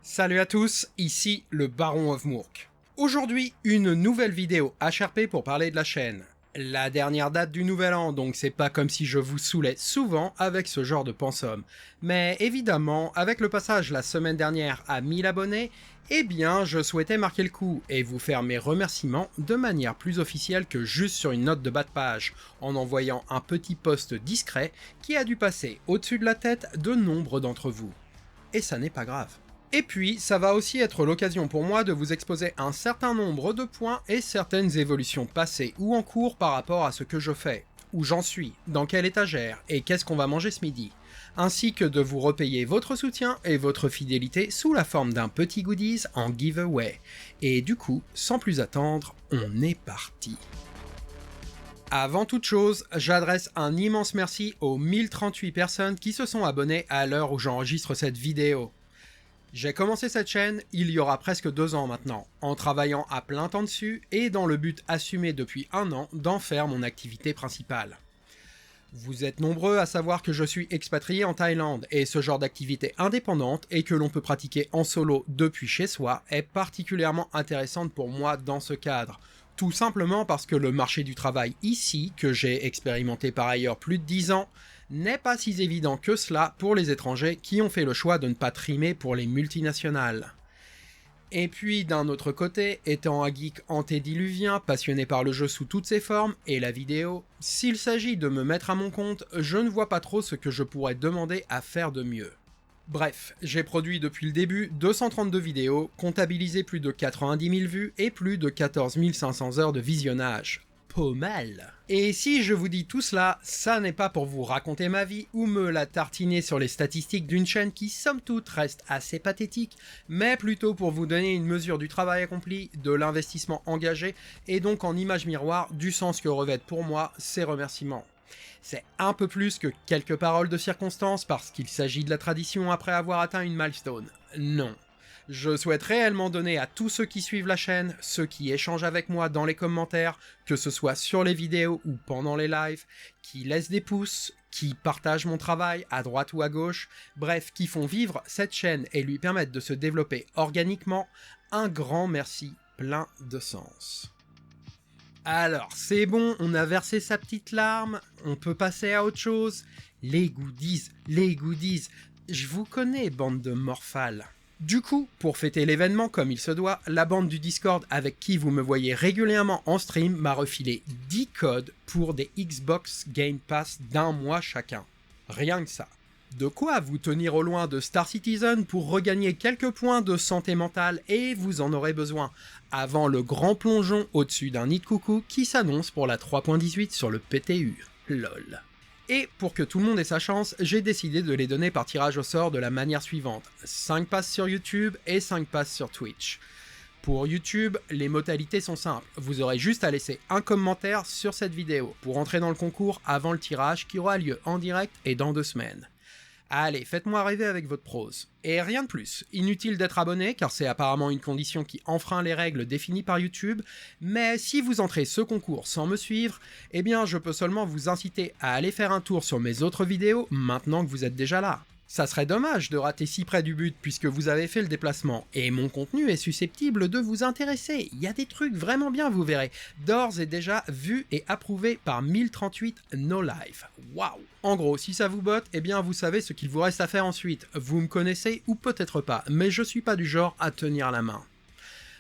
Salut à tous, ici le Baron of Mourk. Aujourd'hui, une nouvelle vidéo HRP pour parler de la chaîne. La dernière date du nouvel an, donc c'est pas comme si je vous saoulais souvent avec ce genre de pensum. Mais évidemment, avec le passage la semaine dernière à 1000 abonnés, eh bien je souhaitais marquer le coup et vous faire mes remerciements de manière plus officielle que juste sur une note de bas de page, en envoyant un petit post discret qui a dû passer au-dessus de la tête de nombre d'entre vous. Et ça n'est pas grave. Et puis, ça va aussi être l'occasion pour moi de vous exposer un certain nombre de points et certaines évolutions passées ou en cours par rapport à ce que je fais, où j'en suis, dans quelle étagère et qu'est-ce qu'on va manger ce midi, ainsi que de vous repayer votre soutien et votre fidélité sous la forme d'un petit goodies en giveaway. Et du coup, sans plus attendre, on est parti. Avant toute chose, j'adresse un immense merci aux 1038 personnes qui se sont abonnées à l'heure où j'enregistre cette vidéo. J'ai commencé cette chaîne il y aura presque 2 ans maintenant, en travaillant à plein temps dessus et dans le but assumé depuis 1 an d'en faire mon activité principale. Vous êtes nombreux à savoir que je suis expatrié en Thaïlande et ce genre d'activité indépendante et que l'on peut pratiquer en solo depuis chez soi est particulièrement intéressante pour moi dans ce cadre. Tout simplement parce que le marché du travail ici, que j'ai expérimenté par ailleurs plus de 10 ans, n'est pas si évident que cela pour les étrangers qui ont fait le choix de ne pas trimer pour les multinationales. Et puis d'un autre côté, étant un geek antédiluvien passionné par le jeu sous toutes ses formes et la vidéo, s'il s'agit de me mettre à mon compte, je ne vois pas trop ce que je pourrais demander à faire de mieux. Bref, j'ai produit depuis le début 232 vidéos, comptabilisé plus de 90 000 vues et plus de 14 500 heures de visionnage. Pas mal. Et si je vous dis tout cela, ça n'est pas pour vous raconter ma vie ou me la tartiner sur les statistiques d'une chaîne qui somme toute reste assez pathétique, mais plutôt pour vous donner une mesure du travail accompli, de l'investissement engagé et donc en image miroir du sens que revêtent pour moi ces remerciements. C'est un peu plus que quelques paroles de circonstance parce qu'il s'agit de la tradition après avoir atteint une milestone. Non. Je souhaite réellement donner à tous ceux qui suivent la chaîne, ceux qui échangent avec moi dans les commentaires, que ce soit sur les vidéos ou pendant les lives, qui laissent des pouces, qui partagent mon travail à droite ou à gauche, bref, qui font vivre cette chaîne et lui permettent de se développer organiquement, un grand merci plein de sens. Alors, c'est bon, on a versé sa petite larme, on peut passer à autre chose. Les goodies, je vous connais, bande de morphales. Du coup, pour fêter l'événement comme il se doit, la bande du Discord avec qui vous me voyez régulièrement en stream m'a refilé 10 codes pour des Xbox Game Pass d'1 mois chacun. Rien que ça. De quoi vous tenir au loin de Star Citizen pour regagner quelques points de santé mentale et vous en aurez besoin, avant le grand plongeon au-dessus d'un nid de coucou qui s'annonce pour la 3.18 sur le PTU. LOL. Et pour que tout le monde ait sa chance, j'ai décidé de les donner par tirage au sort de la manière suivante. 5 passes sur YouTube et 5 passes sur Twitch. Pour YouTube, les modalités sont simples. Vous aurez juste à laisser un commentaire sur cette vidéo pour entrer dans le concours avant le tirage qui aura lieu en direct et dans 2 semaines. Allez, faites-moi rêver avec votre prose. Et rien de plus. Inutile d'être abonné, car c'est apparemment une condition qui enfreint les règles définies par YouTube, mais si vous entrez ce concours sans me suivre, eh bien je peux seulement vous inciter à aller faire un tour sur mes autres vidéos maintenant que vous êtes déjà là. Ça serait dommage de rater si près du but puisque vous avez fait le déplacement, et mon contenu est susceptible de vous intéresser. Il y a des trucs vraiment bien, vous verrez, d'ores et déjà vus et approuvés par 1038 No Life. Waouh! En gros, si ça vous botte, eh bien vous savez ce qu'il vous reste à faire ensuite. Vous me connaissez ou peut-être pas, mais je suis pas du genre à tenir la main.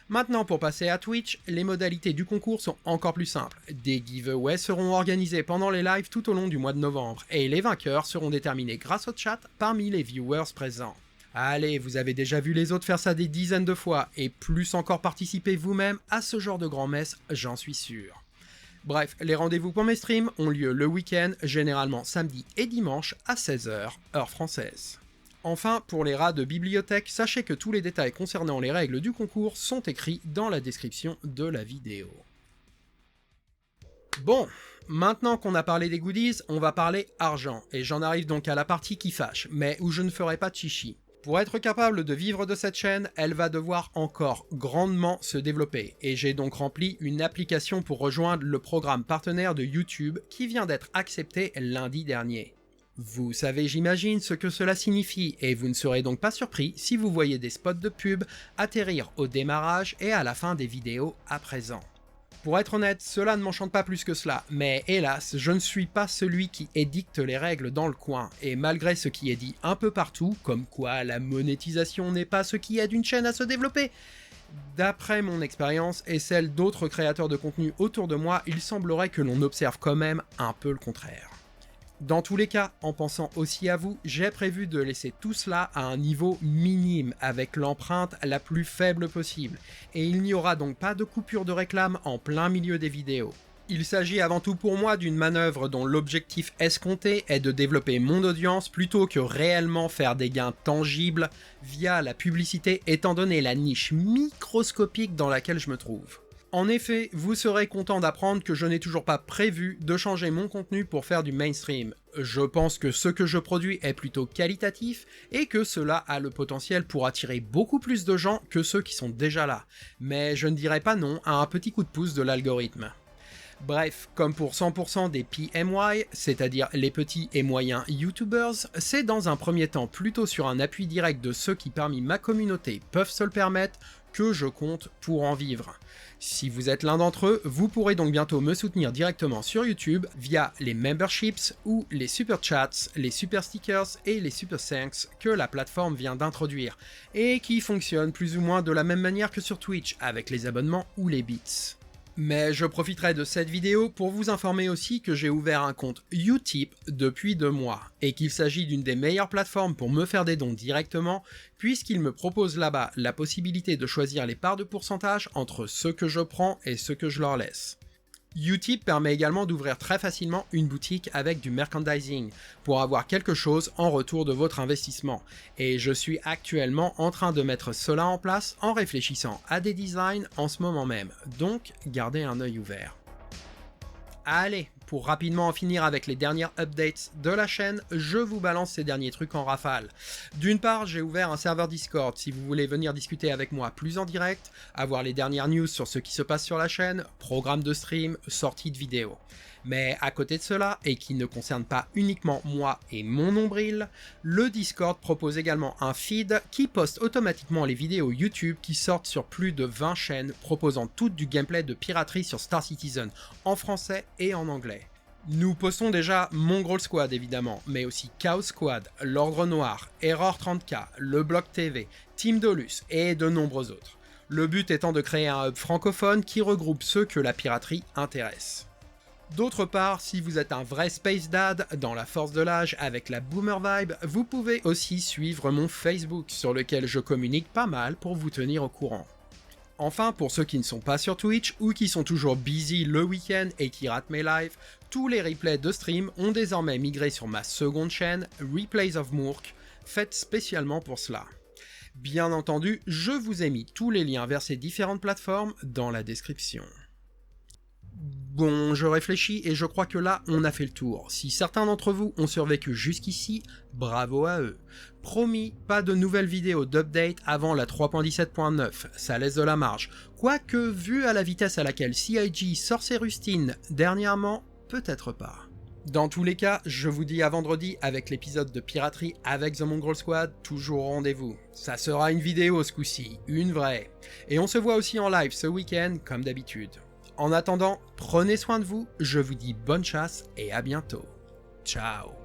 Maintenant, pour passer à Twitch, les modalités du concours sont encore plus simples. Des giveaways seront organisés pendant les lives tout au long du mois de novembre, et les vainqueurs seront déterminés grâce au chat parmi les viewers présents. Allez, vous avez déjà vu les autres faire ça des dizaines de fois, et plus encore participer vous-même à ce genre de grand-messe, j'en suis sûr. Bref, les rendez-vous pour mes streams ont lieu le week-end, généralement samedi et dimanche à 16h, heure française. Enfin, pour les rats de bibliothèque, sachez que tous les détails concernant les règles du concours sont écrits dans la description de la vidéo. Bon, maintenant qu'on a parlé des goodies, on va parler argent, et j'en arrive donc à la partie qui fâche, mais où je ne ferai pas de chichi. Pour être capable de vivre de cette chaîne, elle va devoir encore grandement se développer, et j'ai donc rempli une application pour rejoindre le programme partenaire de YouTube qui vient d'être accepté lundi dernier. Vous savez, j'imagine, ce que cela signifie, et vous ne serez donc pas surpris si vous voyez des spots de pub atterrir au démarrage et à la fin des vidéos à présent. Pour être honnête, cela ne m'enchante pas plus que cela, mais hélas, je ne suis pas celui qui édicte les règles dans le coin, et malgré ce qui est dit un peu partout, comme quoi la monétisation n'est pas ce qui aide une chaîne à se développer, d'après mon expérience et celle d'autres créateurs de contenu autour de moi, il semblerait que l'on observe quand même un peu le contraire. Dans tous les cas, en pensant aussi à vous, j'ai prévu de laisser tout cela à un niveau minime avec l'empreinte la plus faible possible, et il n'y aura donc pas de coupure de réclame en plein milieu des vidéos. Il s'agit avant tout pour moi d'une manœuvre dont l'objectif escompté est de développer mon audience plutôt que réellement faire des gains tangibles via la publicité étant donné la niche microscopique dans laquelle je me trouve. En effet, vous serez content d'apprendre que je n'ai toujours pas prévu de changer mon contenu pour faire du mainstream. Je pense que ce que je produis est plutôt qualitatif et que cela a le potentiel pour attirer beaucoup plus de gens que ceux qui sont déjà là. Mais je ne dirais pas non à un petit coup de pouce de l'algorithme. Bref, comme pour 100% des PMY, c'est-à-dire les petits et moyens YouTubers, c'est dans un premier temps plutôt sur un appui direct de ceux qui parmi ma communauté peuvent se le permettre que je compte pour en vivre. Si vous êtes l'un d'entre eux, vous pourrez donc bientôt me soutenir directement sur YouTube via les memberships ou les super chats, les super stickers et les super thanks que la plateforme vient d'introduire et qui fonctionnent plus ou moins de la même manière que sur Twitch avec les abonnements ou les bits. Mais je profiterai de cette vidéo pour vous informer aussi que j'ai ouvert un compte Utip depuis 2 mois, et qu'il s'agit d'une des meilleures plateformes pour me faire des dons directement, puisqu'il me propose là-bas la possibilité de choisir les parts de pourcentage entre ce que je prends et ce que je leur laisse. Utip permet également d'ouvrir très facilement une boutique avec du merchandising pour avoir quelque chose en retour de votre investissement, et je suis actuellement en train de mettre cela en place en réfléchissant à des designs en ce moment même, donc gardez un œil ouvert. Allez, pour rapidement en finir avec les dernières updates de la chaîne, je vous balance ces derniers trucs en rafale. D'une part, j'ai ouvert un serveur Discord si vous voulez venir discuter avec moi plus en direct, avoir les dernières news sur ce qui se passe sur la chaîne, programme de stream, sortie de vidéos. Mais à côté de cela, et qui ne concerne pas uniquement moi et mon nombril, le Discord propose également un feed qui poste automatiquement les vidéos YouTube qui sortent sur plus de 20 chaînes proposant toutes du gameplay de piraterie sur Star Citizen en français et en anglais. Nous postons déjà Mongrel Squad évidemment, mais aussi Chaos Squad, l'Ordre Noir, Error 30K, Le Bloc TV, Team Dolus et de nombreux autres. Le but étant de créer un hub francophone qui regroupe ceux que la piraterie intéresse. D'autre part, si vous êtes un vrai Space Dad dans la force de l'âge avec la boomer vibe, vous pouvez aussi suivre mon Facebook sur lequel je communique pas mal pour vous tenir au courant. Enfin, pour ceux qui ne sont pas sur Twitch ou qui sont toujours busy le week-end et qui ratent mes lives, tous les replays de stream ont désormais migré sur ma seconde chaîne, Replays of Moork, faite spécialement pour cela. Bien entendu, je vous ai mis tous les liens vers ces différentes plateformes dans la description. Bon, je réfléchis et je crois que là, on a fait le tour. Si certains d'entre vous ont survécu jusqu'ici, bravo à eux. Promis, pas de nouvelles vidéos d'update avant la 3.17.9, ça laisse de la marge. Quoique, vu à la vitesse à laquelle CIG sort ses rustines dernièrement, peut-être pas. Dans tous les cas, je vous dis à vendredi avec l'épisode de piraterie avec The Mongrel Squad, toujours au rendez-vous. Ça sera une vidéo ce coup-ci, une vraie. Et on se voit aussi en live ce week-end, comme d'habitude. En attendant, prenez soin de vous, je vous dis bonne chasse et à bientôt. Ciao.